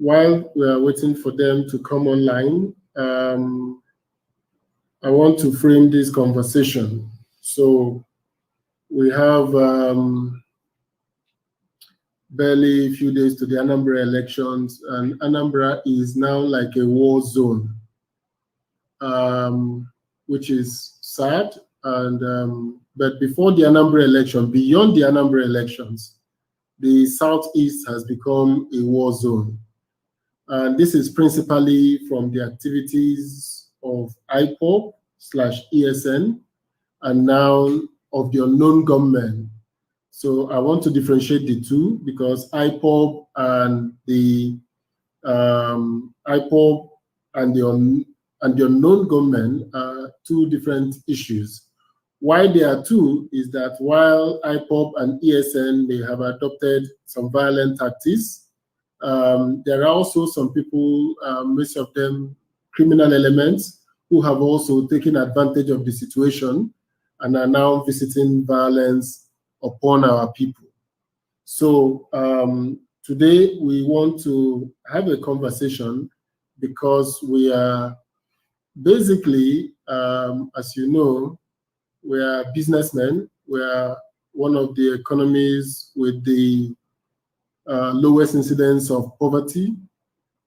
while we are waiting for them to come online, I want to frame this conversation. So we have barely a few days to the Anambra elections, and Anambra is now like a war zone, which is sad. And but before the Anambra election, beyond the Anambra elections, the Southeast has become a war zone. And this is principally from the activities of IPOB/ESN and now of the unknown gunmen. So I want to differentiate the two because IPOB and the unknown gunmen are two different issues. Why there are two is that while IPOB and ESN may have adopted some violent tactics, there are also some people, most of them criminal elements, who have also taken advantage of the situation and are now visiting violence upon our people. So today we want to have a conversation because we are basically, as you know, we are businessmen. We are one of the economies with the lowest incidence of poverty,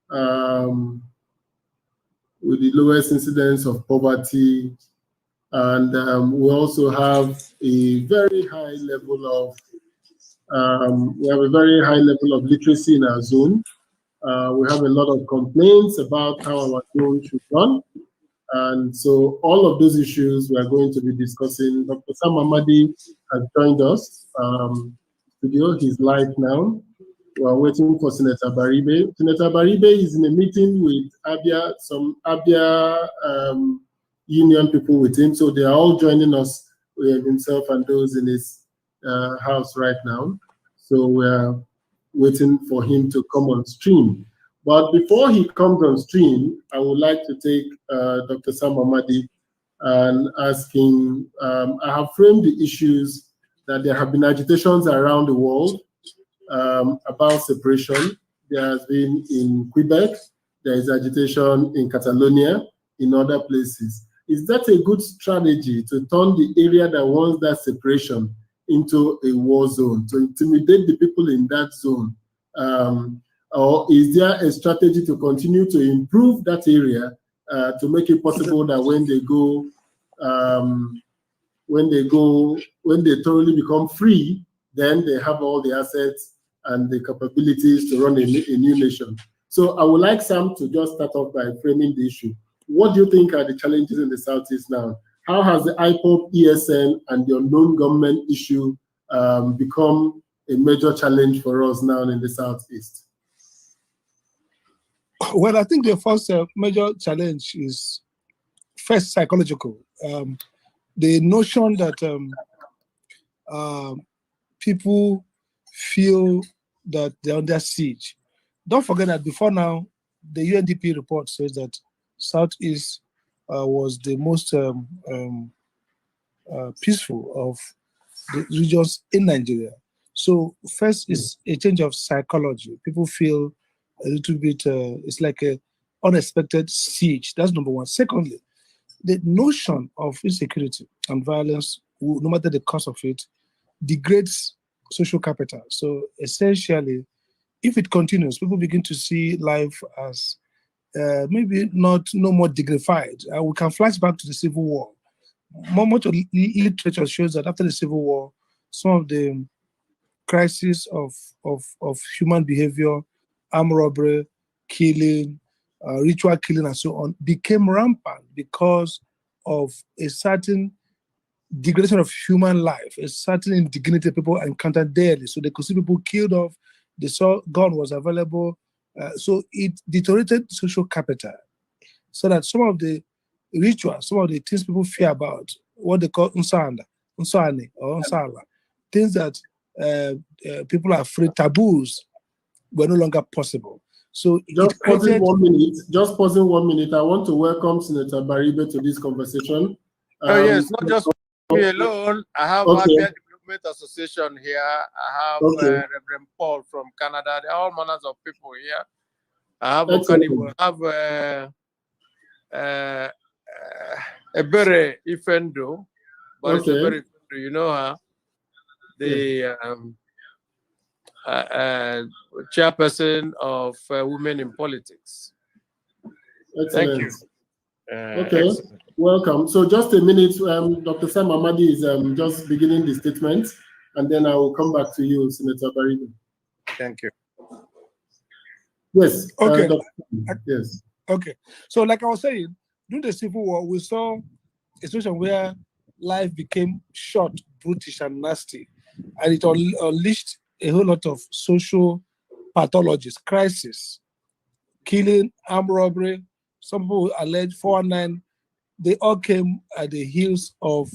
and we also have a very high level of literacy in our zone. We have a lot of complaints about how our zone should run. And so all of those issues we are going to be discussing. Dr. Sam Amadi has joined us studio. He's live now. We are waiting for Senator Abaribe. Senator Abaribe is in a meeting with some Abia union people with him. So they are all joining us, himself and those in his house right now. So we are waiting for him to come on stream. But before he comes on stream, I would like to take Dr. Sam Amadi and ask him, I have framed the issues that there have been agitations around the world about separation. There has been in Quebec, there is agitation in Catalonia, in other places. Is that a good strategy to turn the area that wants that separation into a war zone, to intimidate the people in that zone? Or is there a strategy to continue to improve that area to make it possible that when they thoroughly become free, then they have all the assets and the capabilities to run a new nation? So I would like Sam to just start off by framing the issue. What do you think are the challenges in the Southeast now? How has the IPOB, ESN, and the unknown government issue become a major challenge for us now in the Southeast? Well, I think the first major challenge is first psychological. The notion that people feel that they're under siege. Don't forget that before now, the UNDP report says that Southeast was the most peaceful of the regions in Nigeria. So first is a change of psychology. People feel a little bit, it's like an unexpected siege. That's number one. Secondly, the notion of insecurity and violence, no matter the cause of it, degrades social capital. So essentially, if it continues, people begin to see life as maybe no more dignified. We can flash back to the Civil War. Much of literature shows that after the Civil War, some of the crises of human behavior, armed robbery, killing, ritual killing, and so on, became rampant because of a certain degradation of human life, a certain indignity people encountered daily. So they could see people killed off, they saw gun was available. So it deteriorated social capital so that some of the rituals, some of the things people fear about, what they call unsani or unsala, things that people are afraid, taboos, were no longer possible. So just pausing 1 minute. I want to welcome Senator Abaribe to this conversation. Yes, not just me alone. I have Abia Development Association here. I have Reverend Paul from Canada. There are all manners of people here. I have Excellent. I have Ebere Ifendo, but it's Ebere Ifendo, you know her, the chairperson of Women in Politics. Excellent. Thank you. Okay, excellent. Welcome. So just a minute, Dr. Sam Amadi is just beginning the statement, and then I will come back to you, Senator Abaribe. Thank you. Yes. Okay. Yes. Okay. So like I was saying, during the Civil War, we saw a situation where life became short, brutish, and nasty, and it unleashed a whole lot of social pathologies, crisis, killing, armed robbery. Some people allege 419. They all came at the heels of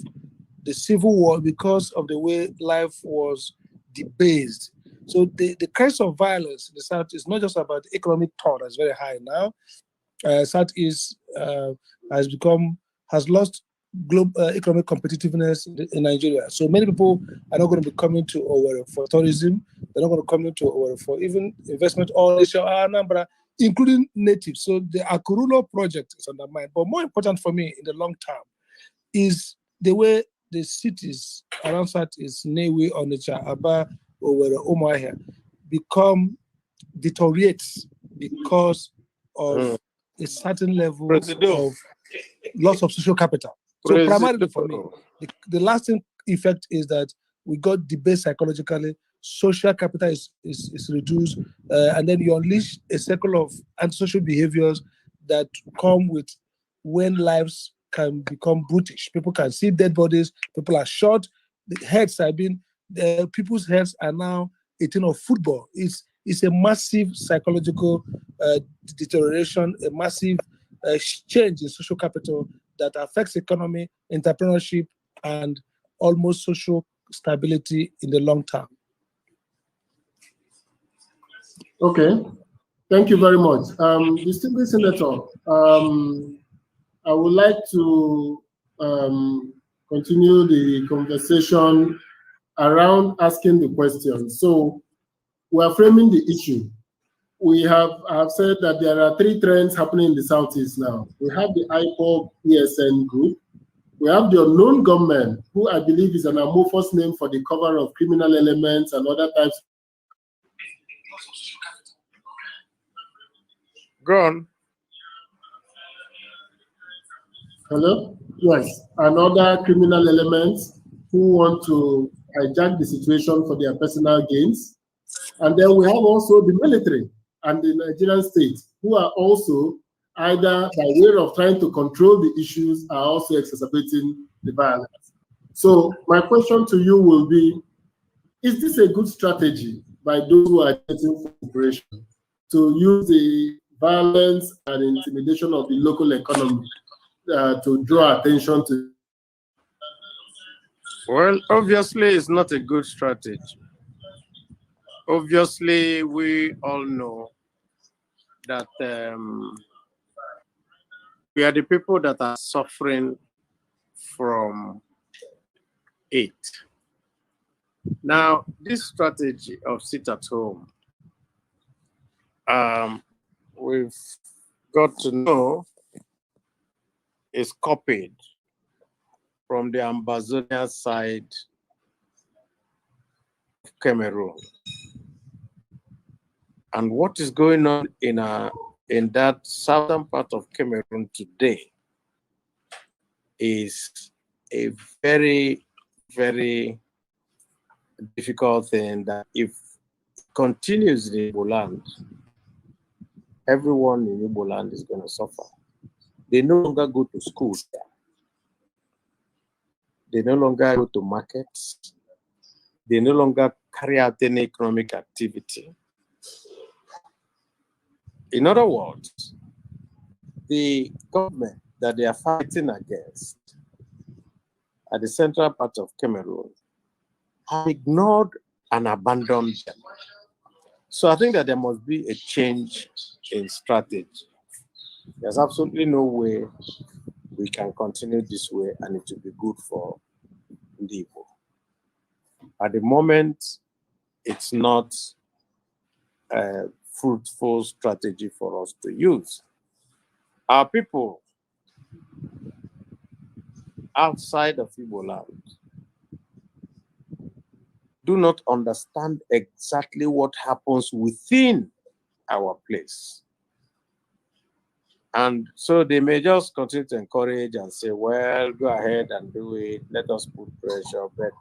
the Civil War because of the way life was debased. So the crisis of violence in the South is not just about the economic toll that's very high now. Southeast has lost global economic competitiveness in Nigeria. So many people are not going to be coming to Owerri for tourism. They're not going to come into Owerri for even investment or Anambra, including natives. So the Akurulo project is undermined. But more important for me in the long term is the way the cities around Southeast, Newe, Onitsha, Aba, Owerri, Umuahia, deteriorates because of a certain level of loss of social capital. So primarily for me, the lasting effect is that we got debased psychologically, social capital is reduced, and then you unleash a cycle of antisocial behaviors that come with when lives can become brutish. People can see dead bodies, people are shot, the heads have been, people's heads are now a thing of football. It's a massive psychological deterioration, a massive change in social capital that affects economy, entrepreneurship, and almost social stability in the long term. Okay, thank you very much. Distinguished Senator, I would like to continue the conversation around asking the question. So we are framing the issue. I have said that there are three trends happening in the Southeast now. We have the IPOB ESN group. We have the unknown government, who I believe is an amorphous name for the cover of criminal elements and other types. Go on. Hello? Yes, and other criminal elements who want to hijack the situation for their personal gains. And then we have also the military and the Nigerian state, who are also either by way of trying to control the issues, are also exacerbating the violence. So my question to you will be, is this a good strategy by those who are getting cooperation to use the violence and intimidation of the local economy to draw attention to? Well, obviously, it's not a good strategy. Obviously, we all know that we are the people that are suffering from it. Now, this strategy of sit at home, we've got to know is copied from the Ambazonia side of Cameroon. And what is going on in that southern part of Cameroon today is a very, very difficult thing that if it continues in Igbo land, everyone in Igbo land is going to suffer. They no longer go to school there. They no longer go to markets. They no longer carry out any economic activity. In other words, the government that they are fighting against at the central part of Cameroon have ignored and abandoned them. So I think that there must be a change in strategy. There's absolutely no way we can continue this way and it will be good for the Igbo. At the moment, it's not fruitful strategy for us to use. Our people outside of Igbo land do not understand exactly what happens within our place. And so they may just continue to encourage and say, well, go ahead and do it. Let us put pressure. But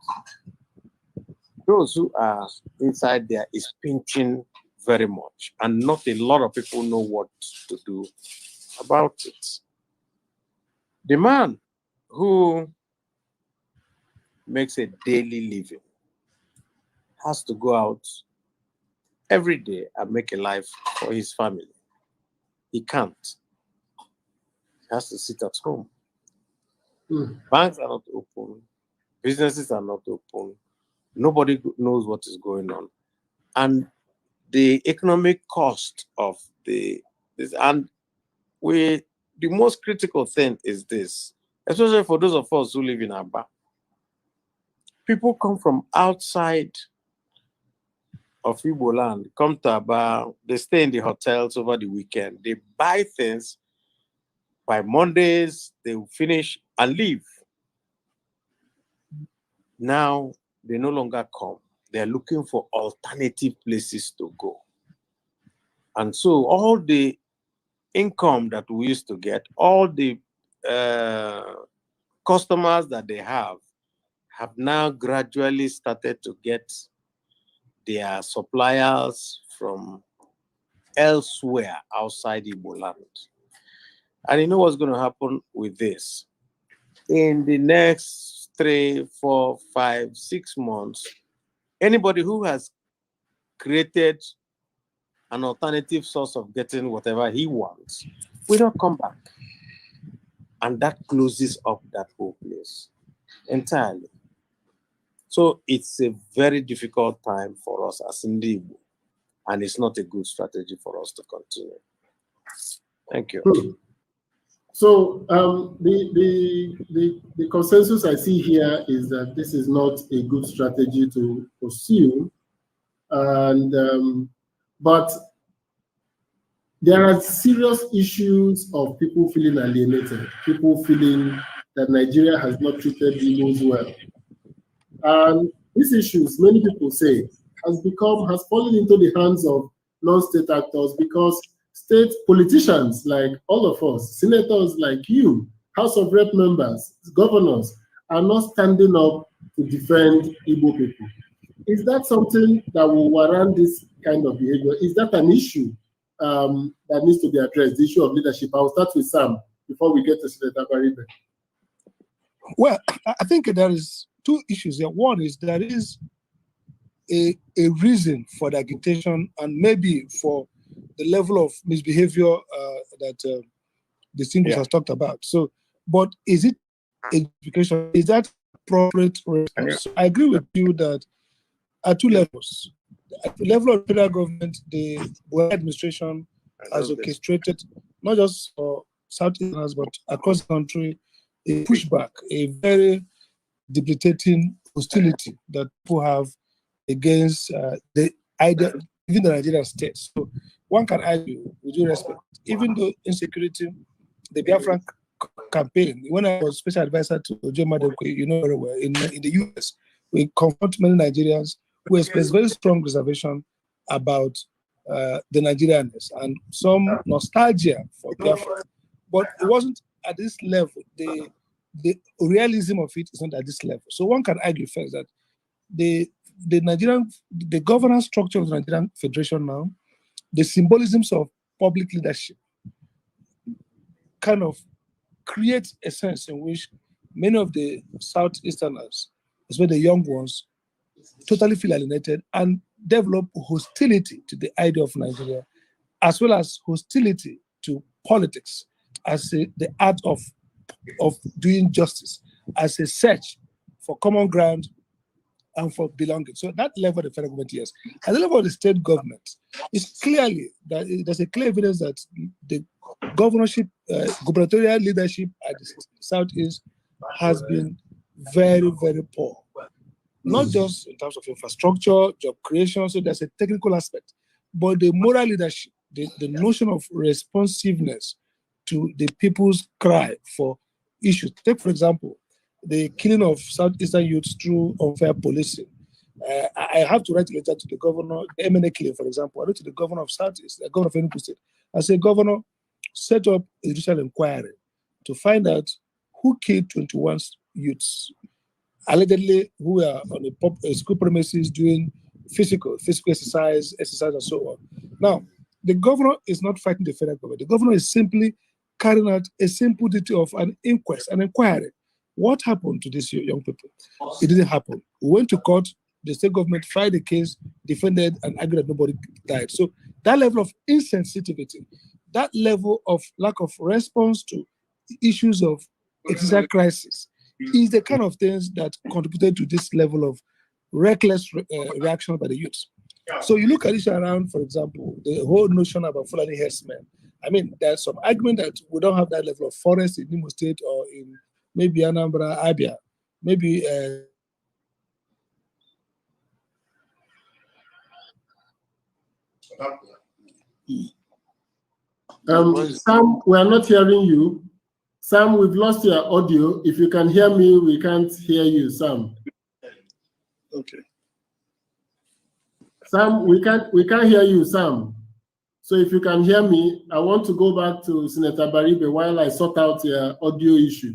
those who are inside there is pinching very much. And not a lot of people know what to do about it. The man who makes a daily living has to go out every day and make a life for his family. He can't. He has to sit at home. Banks are not open. Businesses are not open. Nobody knows what is going on. And the economic cost of the most critical thing is this, especially for those of us who live in Aba. People come from outside of Igbo land, come to Aba, they stay in the hotels over the weekend, they buy things. By Mondays, they will finish and leave. Now, they no longer come. They're looking for alternative places to go. And so all the income that we used to get, all the customers that they have now gradually started to get their suppliers from elsewhere outside Igbo land. And you know what's going to happen with this? In the next 3, 4, 5, 6 months, anybody who has created an alternative source of getting whatever he wants will not come back. And that closes up that whole place entirely. So it's a very difficult time for us as Ndibo, and it's not a good strategy for us to continue. Thank you. So the consensus I see here is that this is not a good strategy to pursue, and but there are serious issues of people feeling alienated, people feeling that Nigeria has not treated Igbos well, and these issues, many people say, has fallen into the hands of non-state actors because state politicians like all of us, senators like you, House of Rep members, governors, are not standing up to defend Igbo people. Is that something that will warrant this kind of behavior? Is that an issue that needs to be addressed, the issue of leadership? I'll start with Sam before we get to Senator Abaribe. Well, I think there is 2 issues here. One is there is a reason for the agitation and maybe for the level of misbehavior that Distinguished has talked about. So, but is it education? Is that appropriate response? So I agree with you that at 2 levels. At the level of federal government, the Buhari administration has orchestrated, not just for Southeasterners, but across the country, a pushback, a very debilitating hostility that people have against the idea, even the Nigerian state. So one can argue, with due respect, even though insecurity, the Biafra campaign, when I was special advisor to Ndukwe, you know very well, in the US, we confront many Nigerians who express very strong reservation about the Nigerianness and some nostalgia for Biafra. But it wasn't at this level. The realism of it is not at this level. So one can argue first that the governance structure of the Nigerian Federation now, the symbolisms of public leadership kind of create a sense in which many of the Southeasterners, especially the young ones, totally feel alienated and develop hostility to the idea of Nigeria, as well as hostility to politics as the art of doing justice, as a search for common ground and for belonging. So that level of the federal government, yes. At the level of the state government, it's clearly that there's a clear evidence that the governorship, gubernatorial leadership at the Southeast has been very, very poor. Not just in terms of infrastructure, job creation, so there's a technical aspect, But the moral leadership, the notion of responsiveness to the people's cry for issues. Take, for example, the killing of Southeastern youths through unfair policing. I have to write a letter to the governor, the MNA killing, for example. I wrote to the governor of Southeast, the governor of Enugu State. I said, Governor, set up a judicial inquiry to find out who killed 21 youths, allegedly who were on a school premises doing physical exercise and so on. Now, the governor is not fighting the federal government. The governor is simply carrying out a simple duty of an inquest, an inquiry. What happened to these young people? It didn't happen. We went to court. The state government tried the case, defended, and argued that nobody died. So that level of insensitivity, that level of lack of response to issues of existential crisis is the kind of things that contributed to this level of reckless reaction by the youth. So you look at this around, for example, the whole notion about Fulani herdsmen. I mean, there's some argument that we don't have that level of forest in Imo State or in maybe Anambra, Abia, maybe Sam, we are not hearing you. Sam, we've lost your audio. If you can hear me, we can't hear you, Sam. okay. Sam, we can't hear you, Sam. So if you can hear me, I want to go back to Senator Abaribe while I sort out your audio issue.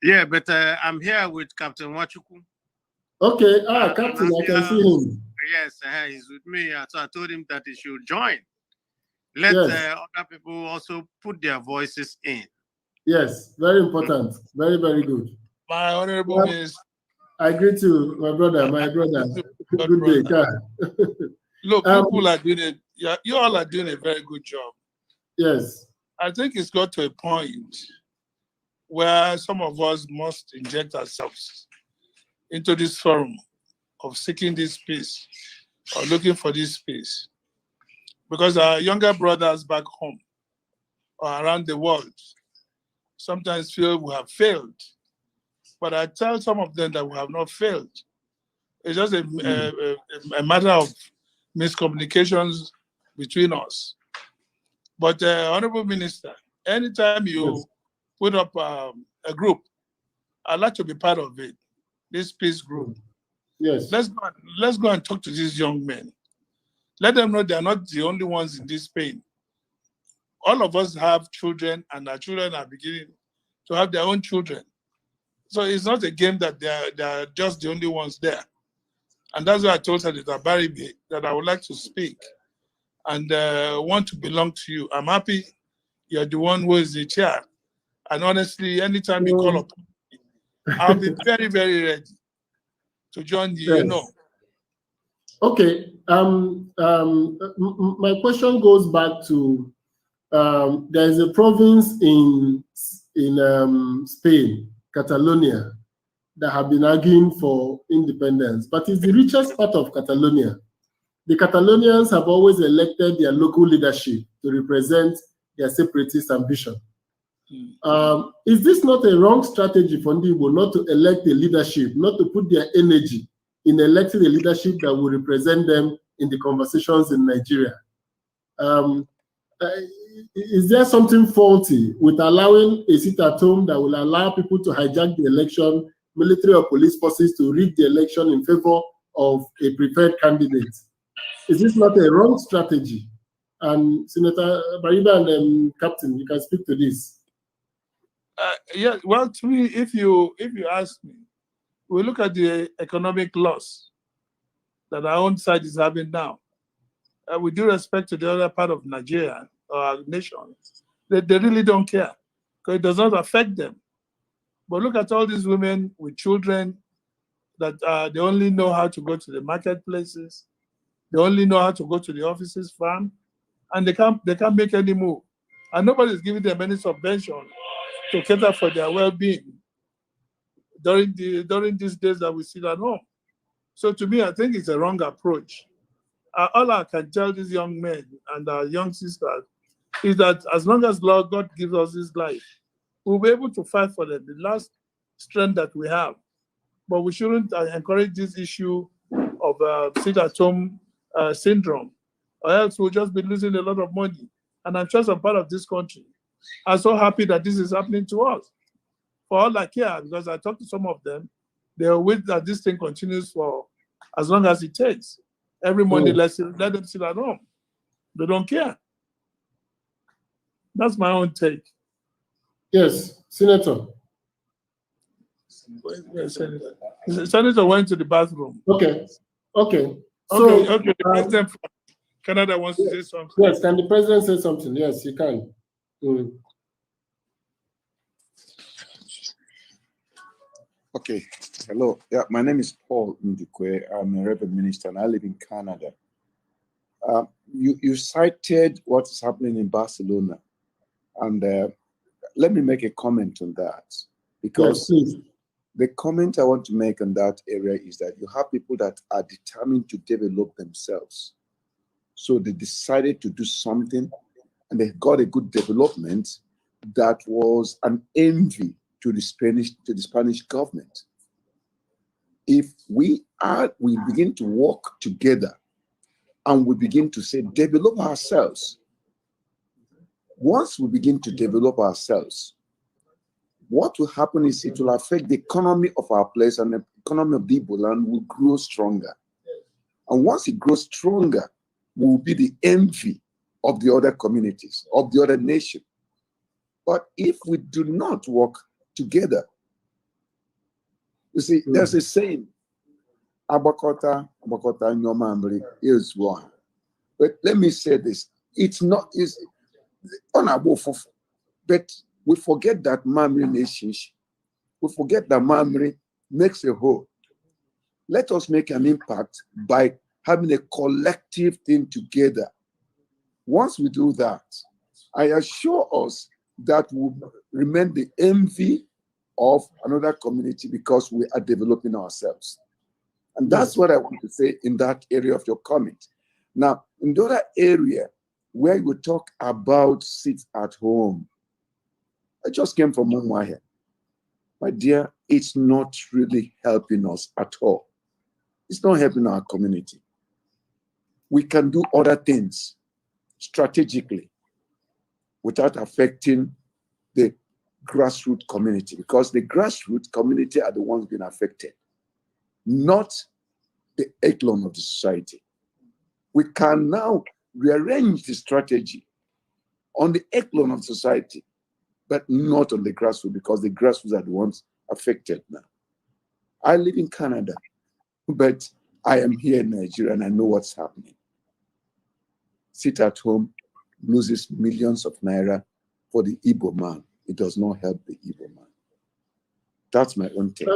Yeah, but I'm here with Captain Wachuku. Okay, Captain, I can see him. Yes, he's with me. So I told him that he should join. Let other people also put their voices in. Yes, very important. Very, very good. My honorable Minister. I greet you, my brother. Good day, Carl. Look, people are doing it. You all are doing a very good job. Yes. I think it's got to a point where some of us must inject ourselves into this forum of seeking this peace or looking for this peace. Because our younger brothers back home or around the world sometimes feel we have failed. But I tell some of them that we have not failed. It's just a matter of miscommunications between us. But Honorable Minister, anytime you put up a group, I'd like to be part of it, this peace group. Yes. Let's go and talk to these young men. Let them know they're not the only ones in this pain. All of us have children, and our children are beginning to have their own children. So it's not a game that they're just the only ones there. And that's why I told Senator Abaribe that I would like to speak and want to belong to you. I'm happy you're the one who is the chair. And honestly, anytime you call up, I'll be very, very ready to join you, yes. You know. Okay. My question goes back to there's a province in Spain, Catalonia, that have been arguing for independence, but it's the richest part of Catalonia. The Catalonians have always elected their local leadership to represent their separatist ambition. Is this not a wrong strategy for Ndibo not to elect a leadership, not to put their energy in electing a leadership that will represent them in the conversations in Nigeria? Is there something faulty with allowing a seat at home that will allow people to hijack the election, military or police forces to rig the election in favor of a preferred candidate? Is this not a wrong strategy? And Senator Abaribe and Captain, you can speak to this. Yeah, well, to me, if you ask me, we look at the economic loss that our own side is having now. With due respect to the other part of Nigeria or our nation, they really don't care because it does not affect them. But look at all these women with children that they only know how to go to the marketplaces, they only know how to go to the offices, farm, and they can't make any move. And nobody's giving them any subvention to cater for their well-being during these days that we sit at home. So to me, I think it's a wrong approach. All I can tell these young men and our young sisters is that as long as Lord God gives us this life, we'll be able to fight for them, the last strength that we have. But we shouldn't encourage this issue of sit-at-home syndrome or else we'll just be losing a lot of money. And I'm sure some part of this country are so happy that this is happening to us. For all I care, because I talked to some of them, they will wait that this thing continues for as long as it takes. Every Monday, let them sit at home. They don't care. That's my own take. Yes, Senator. Senator went to the bathroom. Okay. So, the president from Canada wants to say something. Yes, can the president say something? Yes, he can. Okay, hello. Yeah, my name is Paul Ndukwe. I'm a Reverend Minister and I live in Canada. You cited what is happening in Barcelona, and let me make a comment on that, because the comment I want to make on that area is that you have people that are determined to develop themselves. So they decided to do something and they got a good development that was an envy to the Spanish government. If we begin to work together and we begin to say, develop ourselves. Once we begin to develop ourselves, what will happen is it will affect the economy of our place, and the economy of the Igbo land will grow stronger. And once it grows stronger, we will be the envy of the other communities, of the other nation. But if we do not work together, you see, there's a saying, Abakota Nyomambri is one. But let me say this, it's not, it's honorable, but we forget that memory relationship. We forget that memory makes a whole. Let us make an impact by having a collective thing together. Once we do that, I assure us that we'll remain the envy of another community because we are developing ourselves. And that's what I want to say in that area of your comment. Now, in the other area where you talk about sit at home, I just came from Mumwahe. My dear, it's not really helping us at all. It's not helping our community. We can do other things strategically without affecting the grassroots community, because the grassroots community are the ones being affected, not the echelon of the society. We can now rearrange the strategy on the echelon of society, but not on the grassroots, because the grassroots are the ones affected now. I live in Canada, but I am here in Nigeria and I know what's happening. Sit at home, loses millions of naira for the Igbo man. It does not help the Igbo man. That's my own take.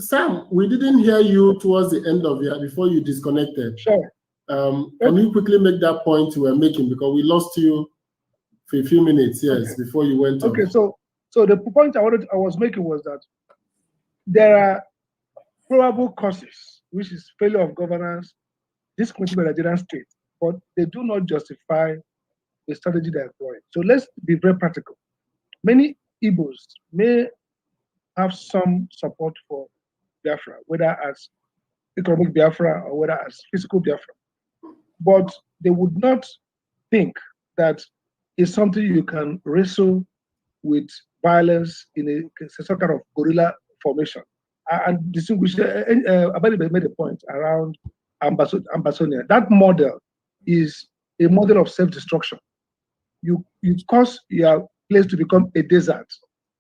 Sam, we didn't hear you towards the end of it before you disconnected. Sure. Can you quickly make that point you were making, because we lost you for a few minutes, yes, before you went on. Okay, so the point I was making was that there are probable causes, which is failure of governance, discontinuity by the Nigerian state, but they do not justify the strategy they're employing. So let's be very practical. Many Igbos may have some support for Biafra, whether as economic Biafra or whether as physical Biafra, but they would not think that it's something you can wrestle with violence in some kind of guerrilla formation. And distinguish, Abaribe made a point around Ambazonia. That model is a model of self-destruction. You cause your place to become a desert.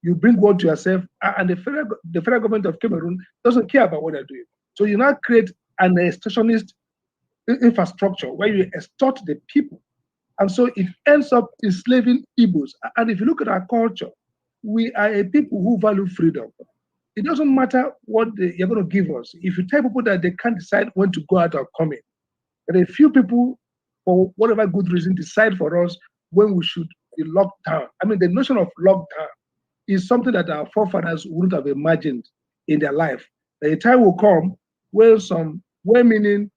You bring war to yourself, and the federal government of Cameroon doesn't care about what they're doing. So you now create an extortionist infrastructure where you extort the people. And so it ends up enslaving Igbos. And if you look at our culture, we are a people who value freedom. It doesn't matter what you're going to give us. If you tell people that they can't decide when to go out or come in, there are a few people, for whatever good reason, decide for us when we should be locked down. I mean, the notion of lockdown is something that our forefathers wouldn't have imagined in their life. The time will come where some well-meaning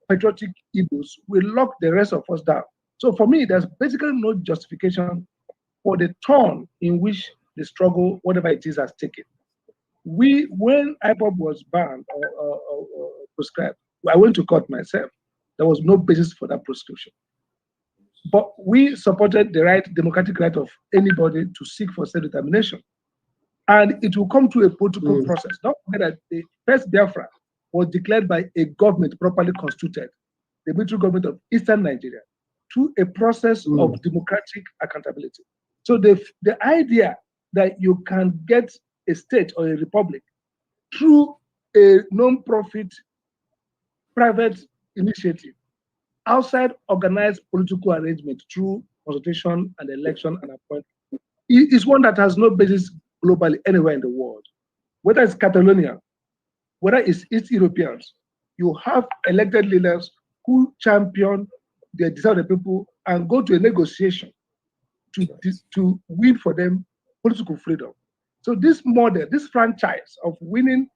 patriotic Igbos will lock the rest of us down. So for me, there's basically no justification for the turn in which the struggle, whatever it is, has taken. When IPOB was banned or prescribed, I went to court myself. there was no basis for that prosecution. But we supported the democratic right of anybody to seek for self-determination. And it will come to a political process. Don't forget that the first Biafra was declared by a government properly constituted, the military government of Eastern Nigeria, through a process of democratic accountability. So the idea that you can get a state or a republic through a non-profit private initiative outside organized political arrangement through consultation and election and appointment is one that has no basis globally anywhere in the world. Whether it's Catalonia, whether it's East Europeans, you have elected leaders who champion the desire of the people and go to a negotiation to win for them political freedom. So this model, this franchise of winning,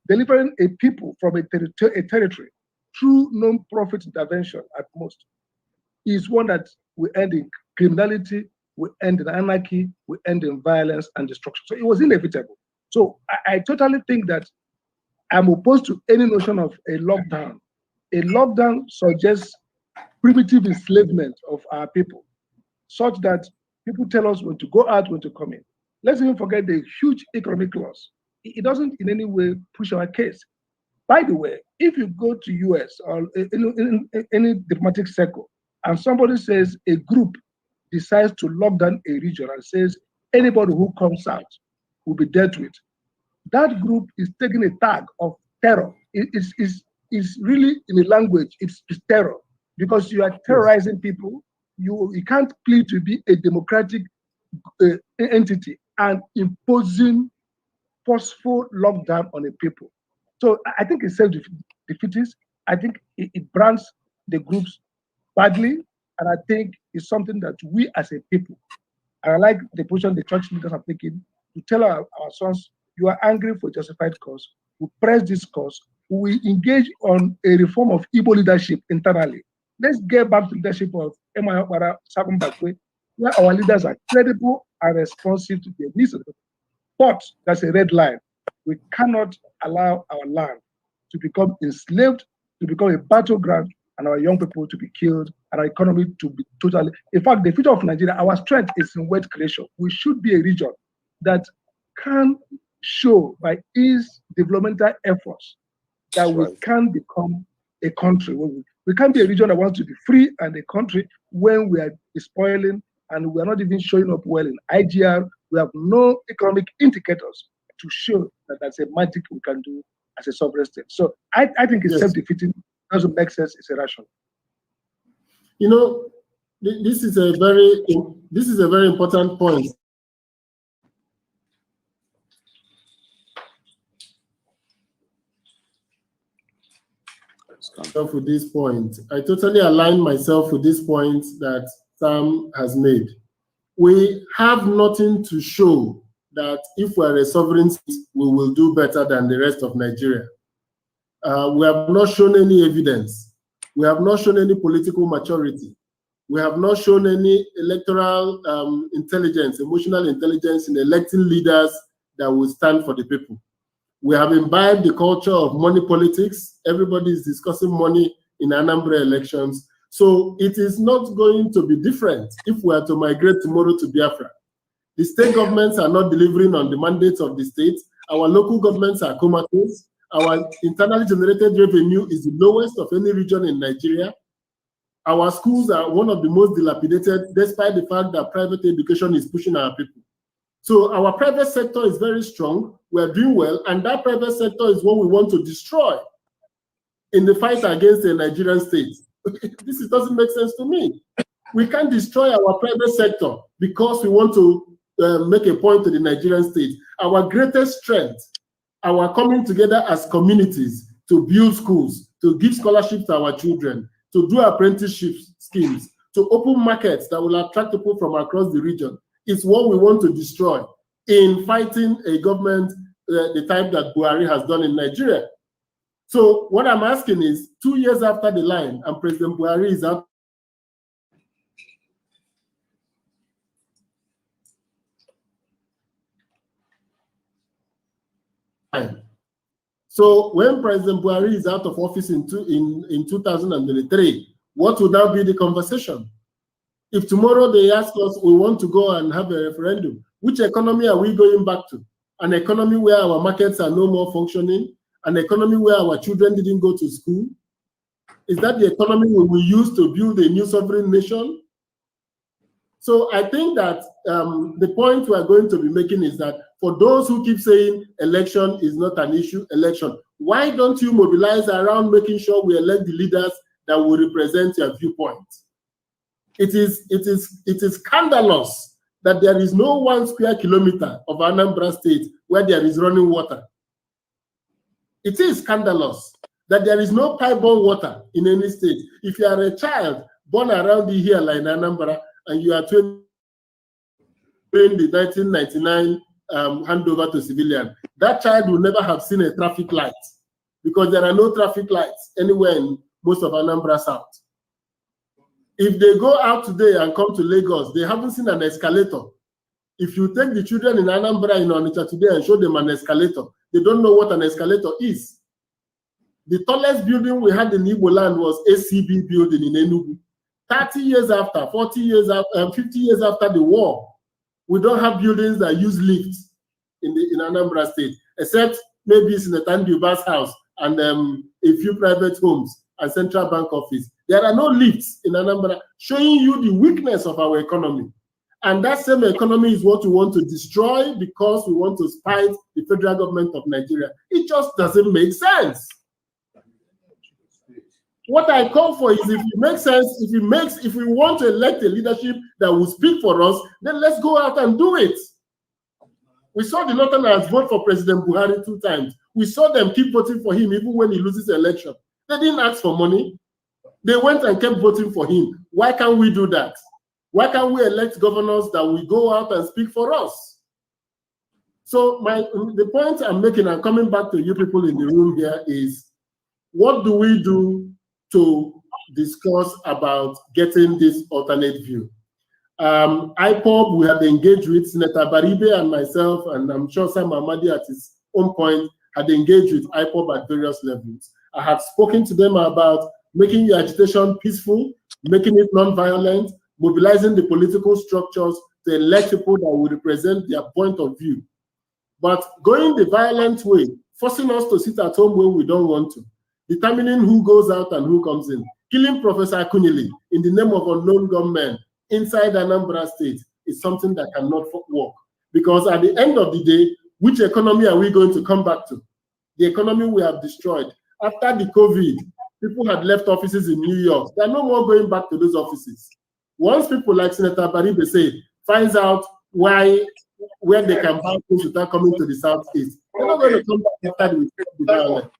delivering a people from a territory through non-profit intervention at most, is one that will end in criminality, will end in anarchy, will end in violence and destruction. So it was inevitable. So I totally think that I'm opposed to any notion of a lockdown. A lockdown suggests primitive enslavement of our people, such that people tell us when to go out, when to come in. Let's even forget the huge economic loss. It doesn't in any way push our case. By the way, if you go to US or in any diplomatic circle, and somebody says a group decides to lock down a region and says anybody who comes out will be dealt with, that group is taking a tag of terror. It's really, in a language, it's terror, because you are terrorizing people. You can't plead to be a democratic entity and imposing forceful lockdown on the people. So I think it's self-defeatist. I think it brands the groups badly, and I think it's something that we as a people, and I like the position the church leaders have taken to tell our sons, you are angry for justified cause. We press this cause. We engage on a reform of Igbo leadership internally. Let's get back to leadership of Emma Sabun Bakwe, where our leaders are credible and responsive to the needs of the people. But that's a red line. We cannot allow our land to become enslaved, to become a battleground, and our young people to be killed, and our economy to be totally. In fact, the future of Nigeria, our strength is in wealth creation. We should be a region that can show by its developmental efforts that we can become a country. We can't be a region that wants to be free and a country when we are spoiling and we are not even showing up well in IGR. We have no economic indicators to show that that's a magic we can do as a sovereign state. So I think it's self-defeating. It doesn't make sense. It's irrational. This is a very important point. With this point, I totally align myself with this point that Sam has made. We have nothing to show that if we're a sovereign state, we will do better than the rest of Nigeria. We have not shown any evidence. We have not shown any political maturity. We have not shown any electoral intelligence, emotional intelligence in electing leaders that will stand for the people. We have imbibed the culture of money politics. Everybody is discussing money in Anambra elections. So it is not going to be different if we are to migrate tomorrow to Biafra. The state governments are not delivering on the mandates of the state. Our local governments are comatose. Our internally generated revenue is the lowest of any region in Nigeria. Our schools are one of the most dilapidated, despite the fact that private education is pushing our people. So our private sector is very strong. We're doing well, and that private sector is what we want to destroy in the fight against the Nigerian state. This doesn't make sense to me. We can't destroy our private sector because we want to make a point to the Nigerian state. Our greatest strength, our coming together as communities to build schools, to give scholarships to our children, to do apprenticeship schemes, to open markets that will attract people from across the region, is what we want to destroy in fighting a government the type that Buhari has done in Nigeria. So what I'm asking is, 2 years after the line, and President Buhari is out. So when President Buhari is out of office in 2023, what would now be the conversation? If tomorrow they ask us, we want to go and have a referendum, which economy are we going back to? An economy where our markets are no more functioning? An economy where our children didn't go to school? Is that the economy we will use to build a new sovereign nation? So I think that the point we are going to be making is that for those who keep saying election is not an issue, why don't you mobilize around making sure we elect the leaders that will represent your viewpoint? It is scandalous that there is no 1 square kilometer of Anambra state where there is running water. It is scandalous that there is no pipe-borne water in any state. If you are a child born around here like Anambra and you are 20 during the 1999 handover to civilian, that child will never have seen a traffic light because there are no traffic lights anywhere in most of Anambra South. If they go out today and come to Lagos, they haven't seen an escalator. If you take the children in Anambra in Onitsha today and show them an escalator, they don't know what an escalator is. The tallest building we had in Igbo land was ACB building in Enugu. 30 years after, 40 years after, 50 years after the war, we don't have buildings that use lifts in Anambra State, except maybe Senator Nduba's house and a few private homes and central bank office. There are no lifts in Anambra, showing you the weakness of our economy. And that same economy is what we want to destroy because we want to spite the federal government of Nigeria. It just doesn't make sense. What I call for is if it makes sense, if we want to elect a leadership that will speak for us, then let's go out and do it. We saw the Northerners vote for President Buhari 2 times. We saw them keep voting for him even when he loses the election. They didn't ask for money. They went and kept voting for him. Why can't we do that? Why can't we elect governors that will go out and speak for us? So the point I'm making, and coming back to you people in the room here, is what do we do to discuss about getting this alternate view? IPOB, we have engaged with Senator Abaribe and myself, and I'm sure Sam Amadi at his own point had engaged with IPOB at various levels. I have spoken to them about making the agitation peaceful, making it non-violent, mobilizing the political structures to elect people that will represent their point of view. But going the violent way, forcing us to sit at home when we don't want to, determining who goes out and who comes in, killing Professor Akunyili in the name of unknown gunmen inside Anambra State is something that cannot work. Because at the end of the day, which economy are we going to come back to? The economy we have destroyed. After the COVID, people had left offices in New York. They're no more going back to those offices. Once people like Senator Abaribe say, finds out where they can buy things without coming to the Southeast, they're not going to come back after the violence.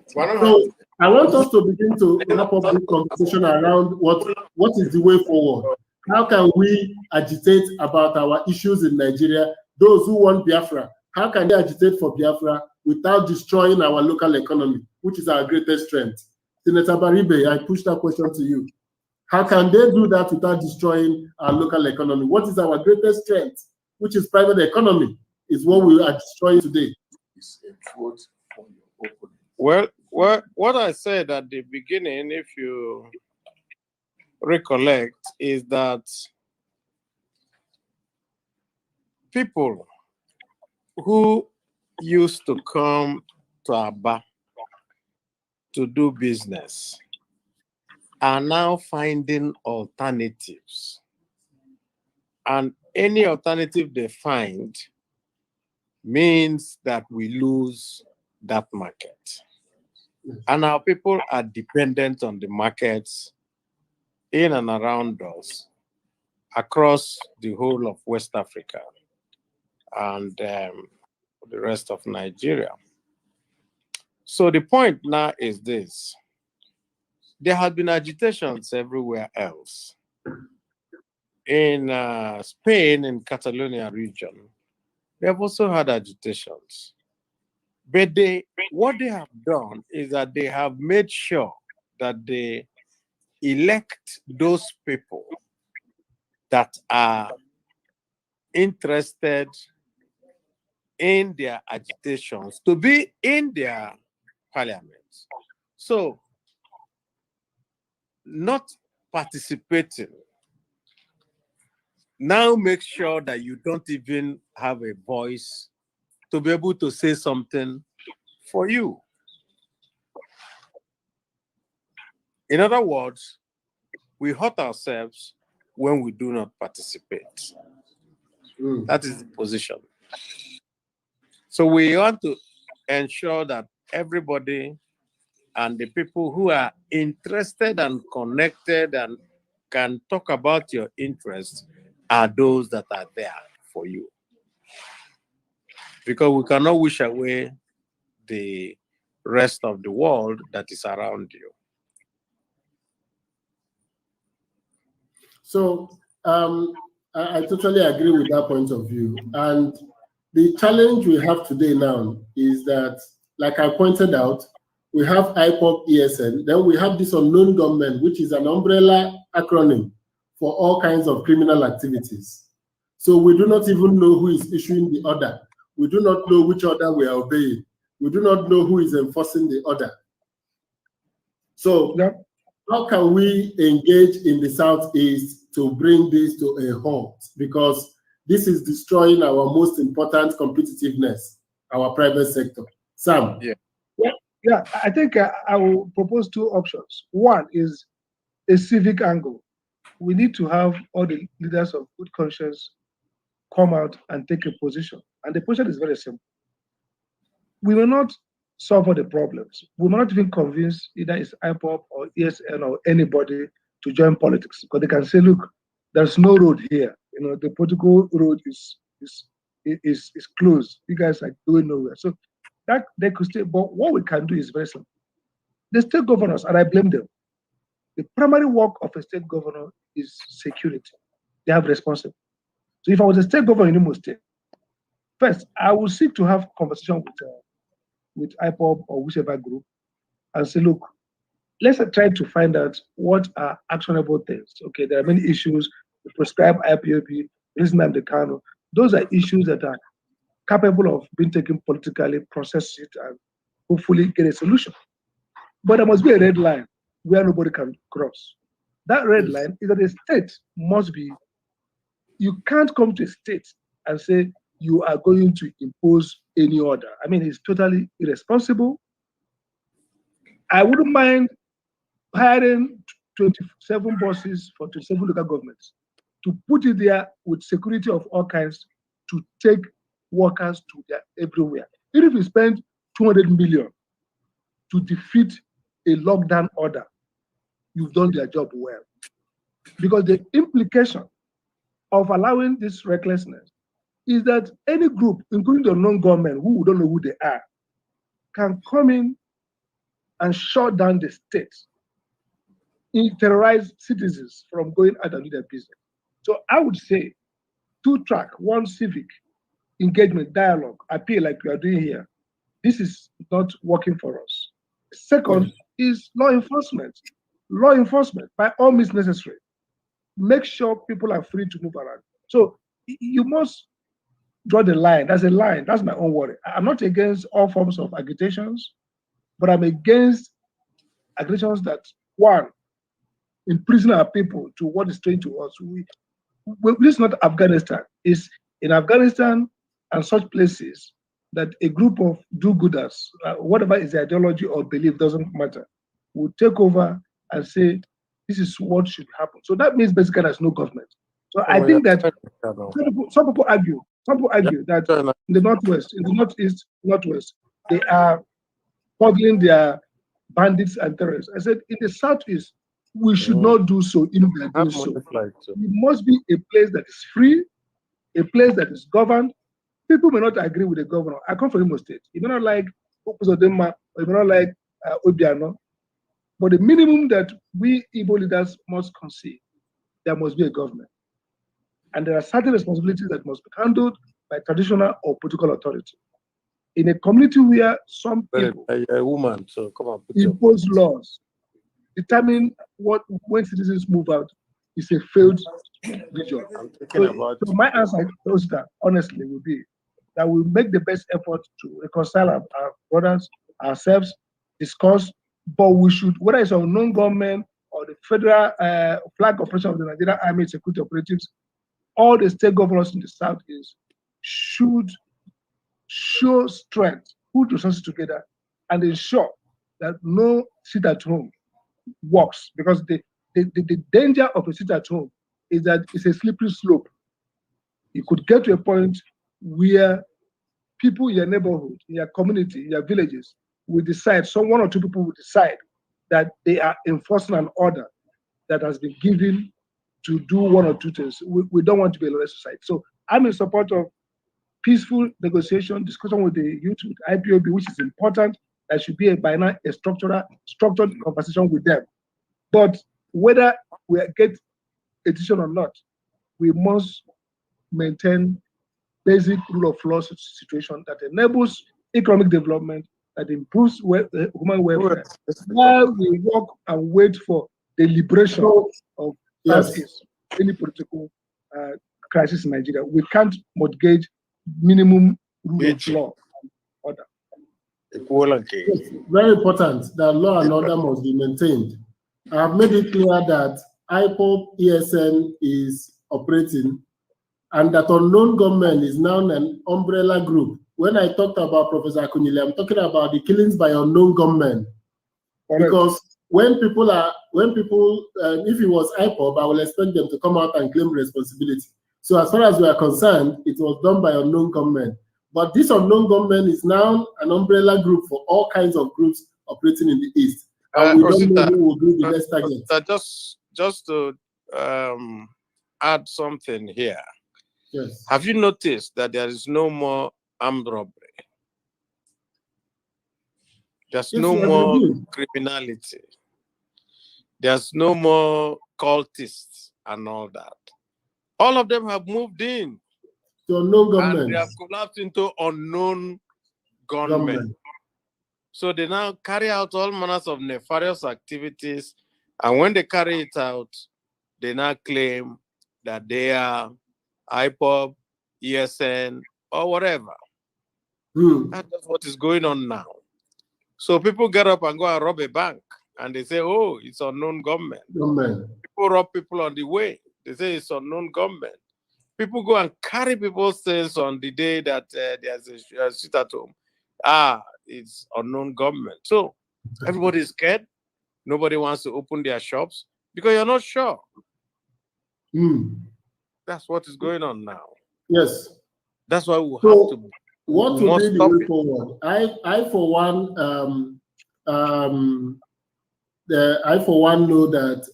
So I want us to begin to wrap up this conversation around what is the way forward. How can we agitate about our issues in Nigeria? Those who want Biafra, how can they agitate for Biafra without destroying our local economy, which is our greatest strength? Senator Abaribe, I push that question to you. How can they do that without destroying our local economy? What is our greatest strength, which is private economy, is what we are destroying today. Well, what I said at the beginning, if you recollect, is that people who used to come to Aba to do business are now finding alternatives. And any alternative they find means that we lose that market. And our people are dependent on the markets in and around us across the whole of West Africa and the rest of Nigeria. So the point now is this. There have been agitations everywhere else. In Spain, in Catalonia region, they have also had agitations. But what they have done is that they have made sure that they elect those people that are interested in their agitations, to be in their parliaments. So, not participating now make sure that you don't even have a voice to be able to say something for you. In other words, we hurt ourselves when we do not participate. That is the position. So we want to ensure that everybody and the people who are interested and connected and can talk about your interests are those that are there for you. Because we cannot wish away the rest of the world that is around you. So I totally agree with that point of view. And the challenge we have today now is that, like I pointed out, we have IPOP ESN, then we have this unknown government, which is an umbrella acronym for all kinds of criminal activities. So we do not even know who is issuing the order. We do not know which order we are obeying. We do not know who is enforcing the order. So how can we engage in the Southeast to bring this to a halt? Because this is destroying our most important competitiveness, our private sector. Sam? Yeah, I think I will propose two options. One is a civic angle. We need to have all the leaders of good conscience come out and take a position. And the position is very simple. We will not solve all the problems. We will not even convince either it's IPOP or ESN or anybody to join politics, because they can say, look, there's no road here. You know, the political road is closed. You guys are going nowhere. So that they could stay. But what we can do is very simple. The state governors, and I blame them, the primary work of a state governor is security. They have responsibility. So if I was a state governor in Imo State, first, I will seek to have conversation with IPOP or whichever group and say, look, let's try to find out what are actionable things. Okay, there are many issues. We prescribe IPOP, Nnamdi Kanu. Those are issues that are capable of being taken politically, process it, and hopefully get a solution. But there must be a red line where nobody can cross. That red line is that a state must be, you can't come to a state and say you are going to impose any order. I mean, it's totally irresponsible. I wouldn't mind hiring 27 buses for 27 local governments to put it there with security of all kinds to take workers to their everywhere. Even if you spend 200 million to defeat a lockdown order, you've done their job well. Because the implication of allowing this recklessness is that any group, including the non-government who don't know who they are, can come in and shut down the state, terrorize citizens from going out and do their business. So I would say 2-track, one civic, engagement, dialogue, appeal like we are doing here. This is not working for us. Second is law enforcement. Law enforcement, by all means necessary. Make sure people are free to move around. So you must draw the line. That's a line. That's my own worry. I'm not against all forms of agitations, but I'm against agitations that, one, imprison our people to what is strange to us. This is not Afghanistan. It's in Afghanistan and such places that a group of do-gooders, whatever is the ideology or belief, doesn't matter, will take over and say, this is what should happen. So that means basically there's no government. So I think that some people argue that in the Northwest, in the Northeast, Northwest, they are bottling their bandits and terrorists. I said, in the Southeast, we should not do so if we are doing so. It must be a place that is free, a place that is governed. People may not agree with the governor. I come from Imo State. You may not like Opuzodema, or you may not like Obiano, but the minimum that we Igbo leaders must concede, there must be a government. And there are certain responsibilities that must be handled by traditional or political authority. In a community where some people impose laws, determine when citizens move out, is a failed region. So my answer, Osita, honestly, would be that we make the best effort to reconcile our brothers, ourselves, discuss, but we should, whether it's unknown government or the federal flag operation of the Nigerian Army Security Operatives, all the state governors in the Southeast should show strength, put resources together, and ensure that no sit at home works. Because the danger of a sit at home is that it's a slippery slope. You could get to a point where people in your neighborhood, in your community, in your villages will decide, one or two people will decide that they are enforcing an order that has been given to do one or two things. We don't want to be a lawless society. So I'm in support of peaceful negotiation, discussion with the youth, with IPOB, which is important. There should be a structured conversation with them. But whether we get a decision or not, we must maintain basic rule of law situation that enables economic development, that improves human welfare, while we work and wait for the liberation of Southeast, any political crisis in Nigeria. We can't mortgage minimum rule of law and order. Yes, very important that law and order must be maintained. I have made it clear that IPOB ESN is operating and that unknown government is now an umbrella group. When I talked about Professor Akunyele, I'm talking about the killings by unknown government. Because when people, if it was IPOB, I will expect them to come out and claim responsibility. So as far as we are concerned, it was done by unknown government. But this unknown government is now an umbrella group for all kinds of groups operating in the East. And we don't know who will be the next target. Just to add something here. Yes. Have you noticed that there is no more armed robbery? There's no more criminality. There's no more cultists and all that. All of them have moved in. To unknown government. And they have collapsed into unknown government. So they now carry out all manners of nefarious activities. And when they carry it out, they now claim that they are IPOB, ESN, or whatever. That's what is going on now. So people get up and go and rob a bank. And they say, oh, it's unknown government. People rob people on the way. They say it's unknown government. People go and carry people's things on the day that there's a sit at home. It's unknown government. So everybody's scared. Nobody wants to open their shops because you're not sure. That's what is going on now. Yes. That's why we have to. What will be the way forward? I for one know that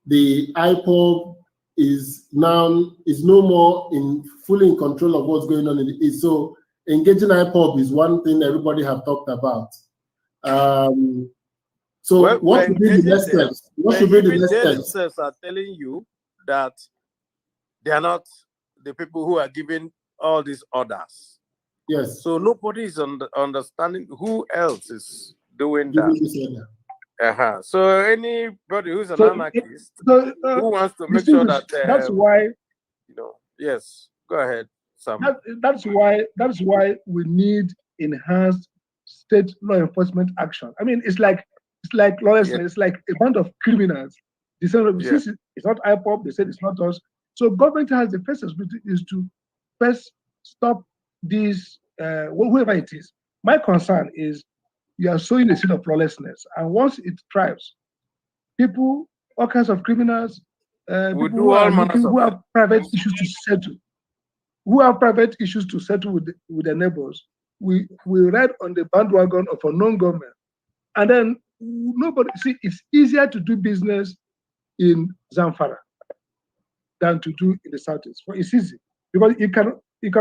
the IPOB is no more fully in control of what's going on in the East. So engaging IPOB is one thing everybody have talked about. So what should be the next steps? What should be the next steps? Themselves are telling you that they are not the people who are giving all these orders. Yes. So nobody is understanding who else is doing that. So anybody who's an anarchist who wants to make sure that that's why yes, go ahead, Sam. That's why we need enhanced state law enforcement action. I mean, it's like lawlessness. It's like a band of criminals. They say it's not IPOB. They said it's not us. So government has the first responsibility is to first stop these whoever it is. My concern is you are sowing a seed of lawlessness, and once it thrives, people, all kinds of criminals, people who have private issues to settle, with their neighbors, we ride on the bandwagon of unknown government, and then nobody see. It's easier to do business in Zamfara than to do in the Southeast. Well, it's easy because you can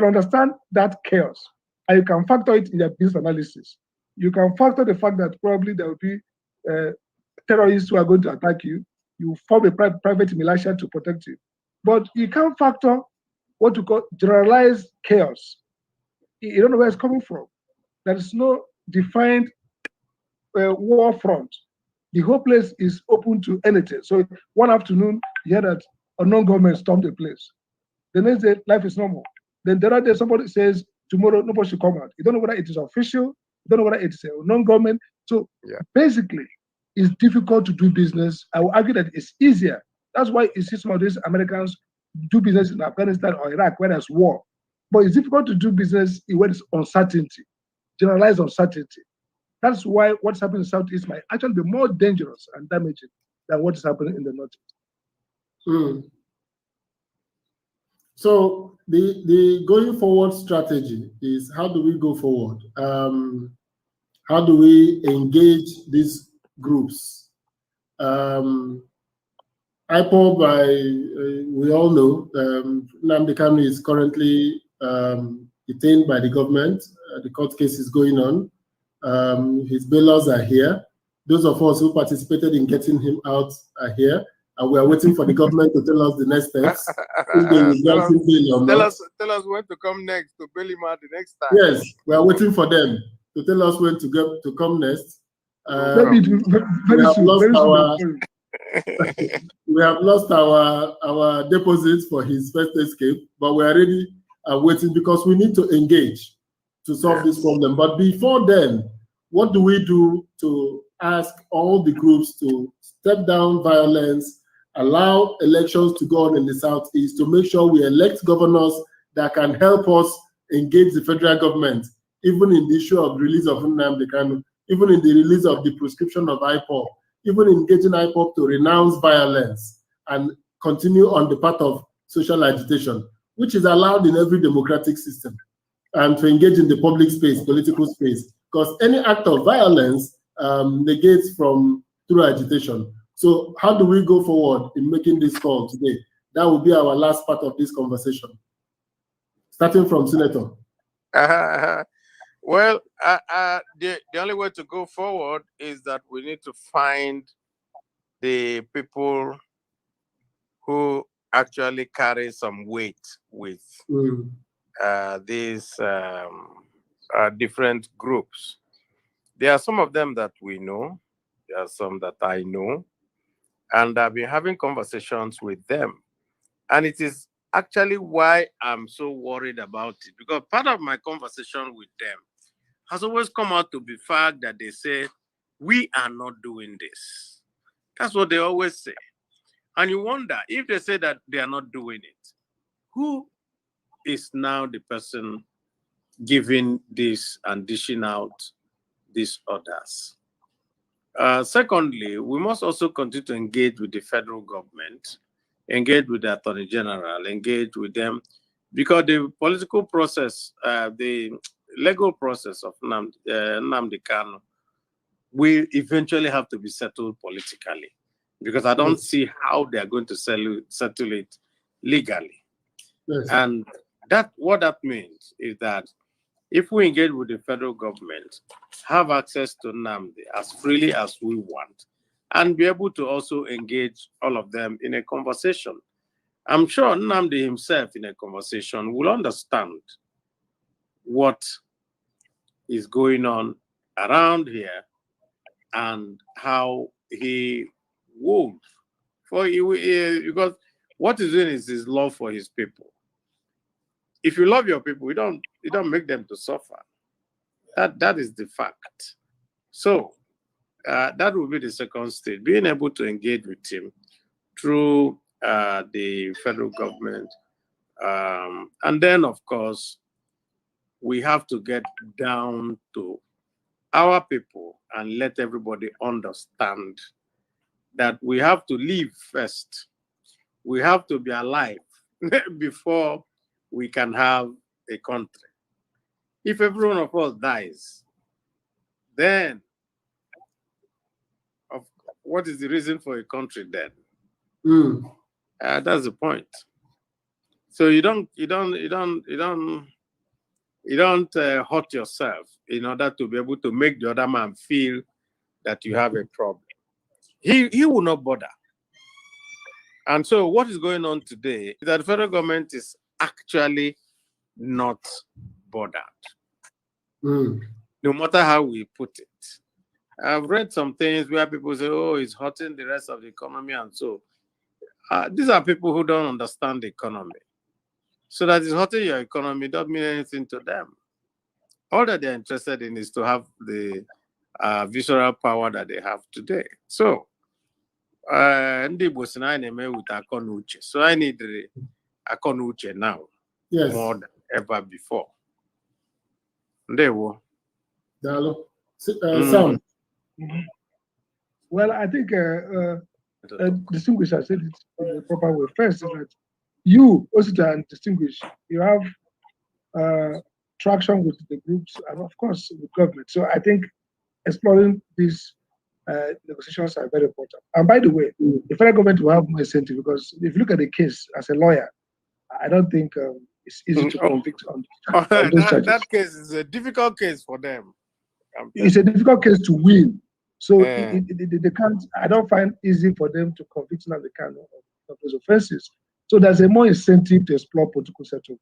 understand that chaos, and you can factor it in your business analysis. You can factor the fact that probably there will be terrorists who are going to attack you. You form a private militia to protect you. But you can't factor what you call generalized chaos. You don't know where it's coming from. There is no defined war front. The whole place is open to anything. So one afternoon, you hear that unknown government stormed the place. The next day, life is normal. Then the other day somebody says tomorrow nobody should come out. You don't know whether it is official, you don't know whether it's a non-government. So basically, it's difficult to do business. I will argue that it's easier. That's why you see some of these Americans do business in Afghanistan or Iraq where there's war. But it's difficult to do business when it's uncertainty, generalized uncertainty. That's why what's happening in the Southeast might actually be more dangerous and damaging than what is happening in the Northeast. So the going forward strategy is, how do we go forward? How do we engage these groups? IPOB, we all know, Nnamdi Kanu is currently detained by the government. The court case is going on. His bailers are here. Those of us who participated in getting him out are here. And we are waiting for the government to tell us the next steps. If they will grant him bail or not. Tell us when to come next to bail him out the next time. Yes, we are waiting for them to tell us when to come next. We have lost our deposits for his first escape, but we are ready and waiting because we need to engage to solve this problem. But before then, what do we do to ask all the groups to step down violence, allow elections to go on in the Southeast, to make sure we elect governors that can help us engage the federal government, even in the issue of release of Nnamdi Kanu, even in the release of the prescription of IPOB, even engaging IPOB to renounce violence and continue on the path of social agitation, which is allowed in every democratic system, and to engage in the public space, political space, because any act of violence negates through agitation. So how do we go forward in making this call today? That will be our last part of this conversation. Starting from Senator. Well, the only way to go forward is that we need to find the people who actually carry some weight with these different groups. There are some of them that we know. There are some that I know. And I've been having conversations with them. And it is actually why I'm so worried about it. Because part of my conversation with them has always come out to be fact that they say, we are not doing this. That's what they always say. And you wonder, if they say that they are not doing it, who is now the person giving this and dishing out these orders? Secondly, we must also continue to engage with the federal government, engage with the Attorney General, engage with them, because the political process, the legal process of Nnamdi Kanu will eventually have to be settled politically, because I don't see how they are going to settle it legally. Yes. And what that means is that if we engage with the federal government, have access to Nnamdi as freely as we want, and be able to also engage all of them in a conversation, I'm sure Nnamdi himself in a conversation will understand what is going on around here and how he would. Because what he's doing is his love for his people. If you love your people, you don't make them to suffer. That is the fact. So that will be the second stage, being able to engage with him through the federal government. And then, of course, we have to get down to our people and let everybody understand that we have to live first. We have to be alive before we can have a country. If every one of us dies, then what is the reason for a country then? That's the point. So you don't hurt yourself in order to be able to make the other man feel that you have a problem. He will not bother. And so what is going on today is that the federal government is actually not bothered. No matter how we put it. I've read some things where people say, oh, it's hurting the rest of the economy. And so these are people who don't understand the economy. So that is hurting your economy, don't mean anything to them. All that they're interested in is to have the visceral power that they have today. So, ndị Igbo sị na anyị na-eme with akọ na uche. So I need the akọ na uche now, more than ever before. Ndewo. Dalo. Sam. Well, I think Distinguished has said it in the proper way. First is that you, Osita, and Distinguished, you have traction with the groups and, of course, with government. So I think exploring these negotiations are very important. And by the way, the federal government will have more incentive because if you look at the case as a lawyer, I don't think it's easy to convict on those charges. That case is a difficult case for them. It's a difficult case to win. So they can't, I don't find easy for them to convict them of those offenses. So there's a more incentive to explore political settlement.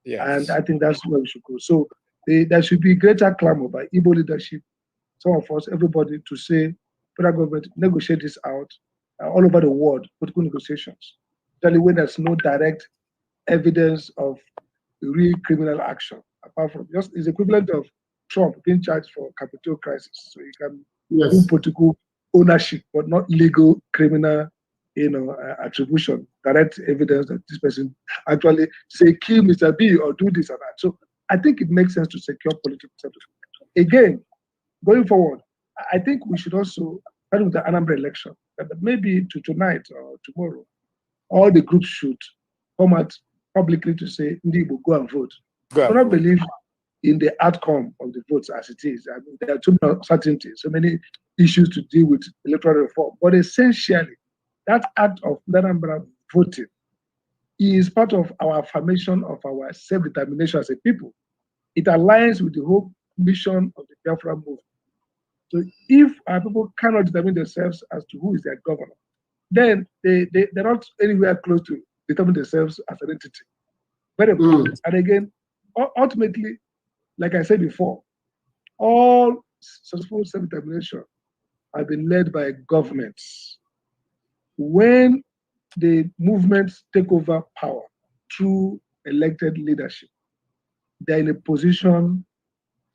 Yes. And I think that's where we should go. So there should be greater clamor by Igbo leadership, some of us, everybody, to say, federal government, negotiate this out all over the world, political negotiations. Especially when there's no direct evidence of real criminal action, apart from just it's equivalent of Trump being charged for Capitol crisis. So you can do political ownership, but not legal criminal, attribution, direct evidence that this person actually say kill Mr. B or do this and that. So I think it makes sense to secure political settlement. Again, going forward, I think we should also, start with the Anambra election, that maybe tonight or tomorrow, all the groups should come out publicly to say, Ndibo, go and vote. I do not believe in the outcome of the votes as it is. I mean, there are too many uncertainties, so many issues to deal with electoral reform. But essentially, that act of Anambra voting is part of our affirmation of our self-determination as a people. It aligns with the whole mission of the Biafra movement. So if our people cannot determine themselves as to who is their governor, then they're not anywhere close to determine themselves as an entity. Very important. And again, ultimately, like I said before, all successful self-determination have been led by governments. When the movements take over power through elected leadership, they're in a position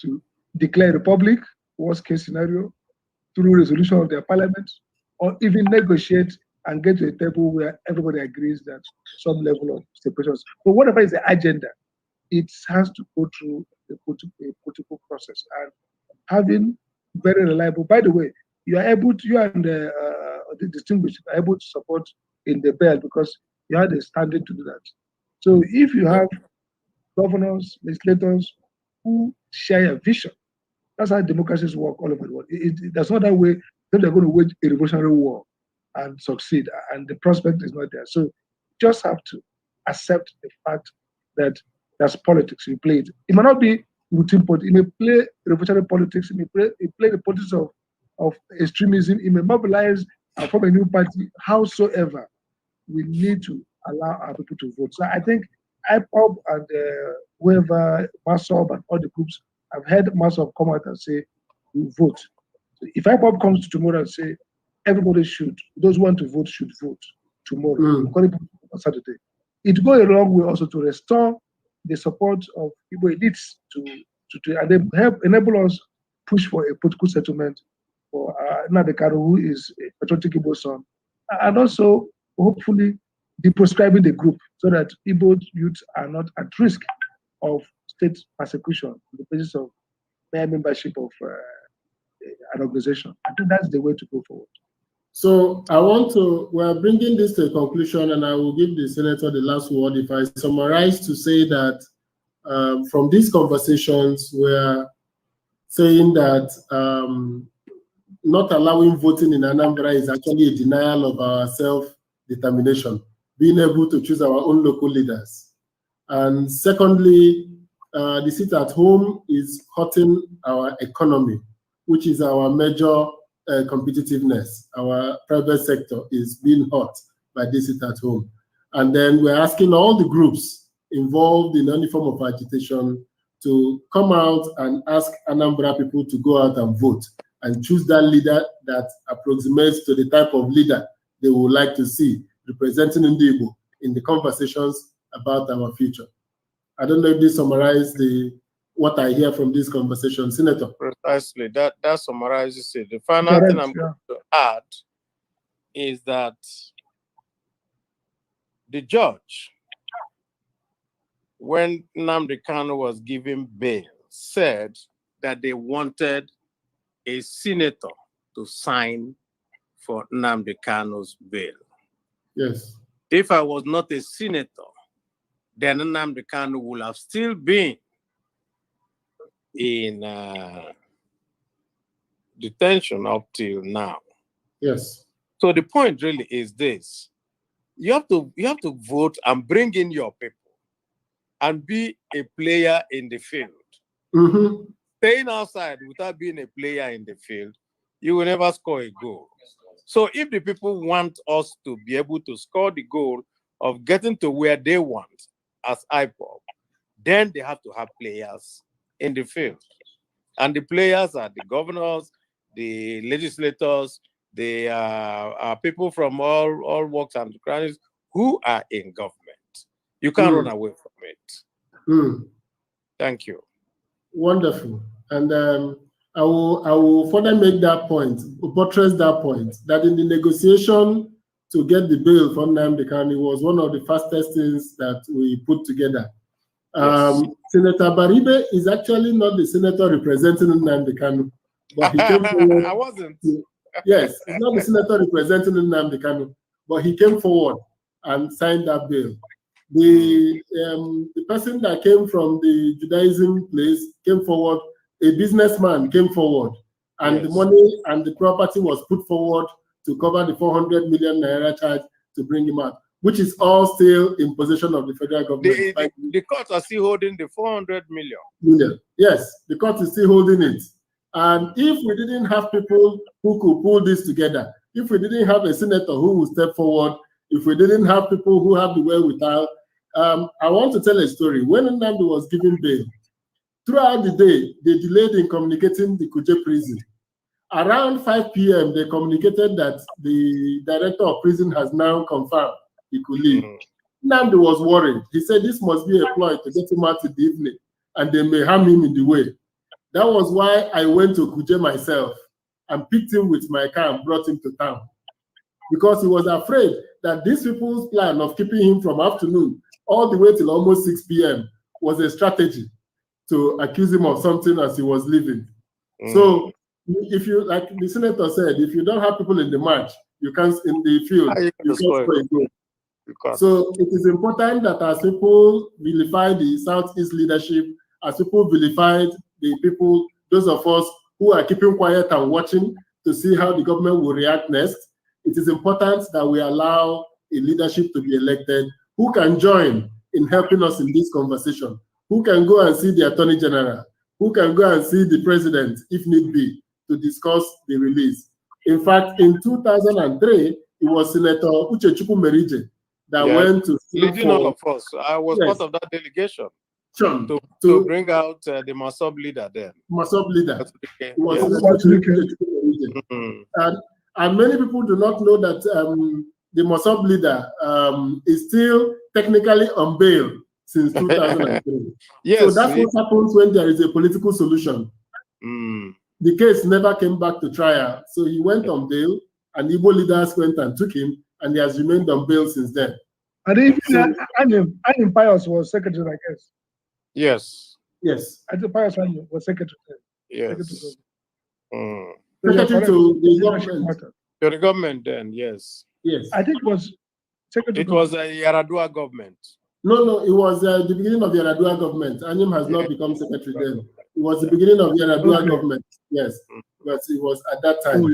to declare a republic, worst case scenario, through resolution of their parliament, or even negotiate and get to a table where everybody agrees that some level of separation. But whatever is the agenda, it has to go through a political process. And having very reliable, by the way, you are able to, you and the Distinguished are able to support in the bell because you had a standing to do that. So if you have governors, legislators who share a vision, that's how democracies work all over the world. There's no other way that they're going to wage a revolutionary war and succeed, and the prospect is not there. So you just have to accept the fact that that's politics. You play it. It might not be routine politics. You may play revolutionary politics. You may play the politics of extremism. You may mobilize and form a new party. Howsoever, we need to allow our people to vote. So I think IPOB and whoever, MASOB and all the groups, I've heard MASOB come out and say, we vote. So if IPOB comes tomorrow and say, everybody should, those who want to vote should vote tomorrow, on Saturday, it goes a long way also to restore the support of people elites to and then help enable us push for a political settlement for Nadekaru, who is a patriotic Igbo son, and also hopefully deproscribing the group so that Igbo youth are not at risk of state persecution on the basis of their membership of an organization. I think that's the way to go forward. So we're bringing this to a conclusion, and I will give the senator the last word. If I summarize to say that from these conversations, we're saying that not allowing voting in Anambra is actually a denial of our self-determination, being able to choose our own local leaders. And secondly, the seat at home is hurting our economy, which is our major competitiveness. Our private sector is being hurt by this seat at home. And then we're asking all the groups involved in any form of agitation to come out and ask Anambra people to go out and vote and choose that leader that approximates to the type of leader they would like to see representing Igbo in the conversations about our future. I don't know if this summarizes what I hear from this conversation, Senator. Precisely, that summarizes it. The final thing I'm going to add is that the judge, when Nnamdi Kanu was given bail, said that they wanted a senator to sign for Nnamdi Kanu's bail. Yes. If I was not a senator, then Nnamdi Kanu would have still been in detention up till now. Yes. So the point really is this: you have to vote and bring in your people and be a player in the field. Mm-hmm. Staying outside without being a player in the field, you will never score a goal. So if the people want us to be able to score the goal of getting to where they want as IPOB, then they have to have players in the field. And the players are the governors, the legislators, the people from all walks and crannies who are in government. You can't run away from it. Thank you. Wonderful. And I will further make that point, buttress that point, that in the negotiation to get the bill from Nnamdi Kanu was one of the fastest things that we put together. Yes. Senator Abaribe is actually not the senator representing Nnamdi Kanu, but he came forward. I wasn't. Yes, he's not the senator representing Nnamdi Kanu, but he came forward and signed that bill. The person that came from the Judaism place came forward, a businessman came forward, and the money and the property was put forward to cover the 400 million naira charge to bring him out, which is all still in possession of the federal government. The courts are still holding the 400 million. Yes, the court is still holding it. And if we didn't have people who could pull this together, if we didn't have a senator who would step forward, if we didn't have people who have the wherewithal, I want to tell a story. When Nnamdi was given bail, throughout the day, they delayed in communicating the Kuje prison. Around 5 p.m., they communicated that the director of prison has now confirmed he could leave. Nnamdi was worried. He said this must be a ploy to get him out in the evening, and they may harm him in the way. That was why I went to Kuje myself and picked him with my car and brought him to town. Because he was afraid that these people's plan of keeping him from afternoon all the way till almost 6 p.m. was a strategy to accuse him of something as he was leaving. So if you, like the senator said, if you don't have people in the march, you can't in the field, you can't score a goal. So it is important that as people vilify the Southeast leadership, as people vilified the people, those of us who are keeping quiet and watching to see how the government will react next, it is important that we allow a leadership to be elected who can join in helping us in this conversation, who can go and see the Attorney General, who can go and see the President, if need be, to discuss the release. In fact, in 2003, it was Senator Uchechukwu Merije that went to leading all of us. I was part of that delegation to bring out the Masob leader then. Masob leader. And many people do not know that the Masob leader is still technically on bail since 2003. So that's what happens when there is a political solution. The case never came back to trial. So he went on bail, and Igbo leaders went and took him, and he has remained on bail since then. And even Anim Pius was secretary, I guess. Yes. Yes. Anim Pius was secretary. Yes. Secretary to the government. To the government then, yes. Yes. I think it was secretary. It was a Yaradua government. No, it was the beginning of the Yaradua government. Anim has not become secretary then. It was the beginning of the Yaradua government. Yes. But it was at that time.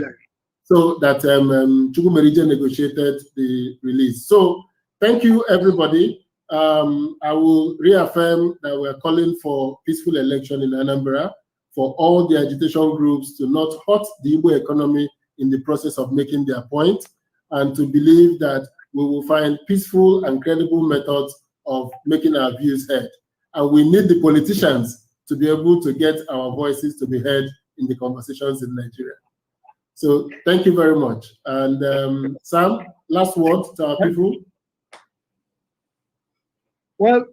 So that Chukwu Merije negotiated the release. So thank you, everybody. I will reaffirm that we're calling for peaceful election in Anambra, for all the agitation groups to not hurt the Igbo economy in the process of making their point, and to believe that we will find peaceful and credible methods of making our views heard. And we need the politicians to be able to get our voices to be heard in the conversations in Nigeria. So thank you very much. And Sam, last word to our people. Well,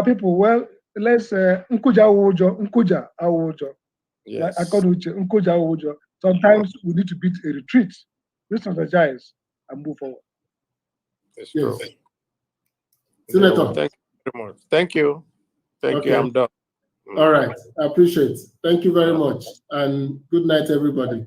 people, well, let's Nkuja Ujo, Nkuja Ujo. Yes. Nkuja Ujo. Sometimes we need to beat a retreat, re-strategize, and move forward. It's Yes. true. Senator. Thank you very much. Thank you. Thank you. I'm done. All right. I appreciate it. Thank you very much. And good night, everybody.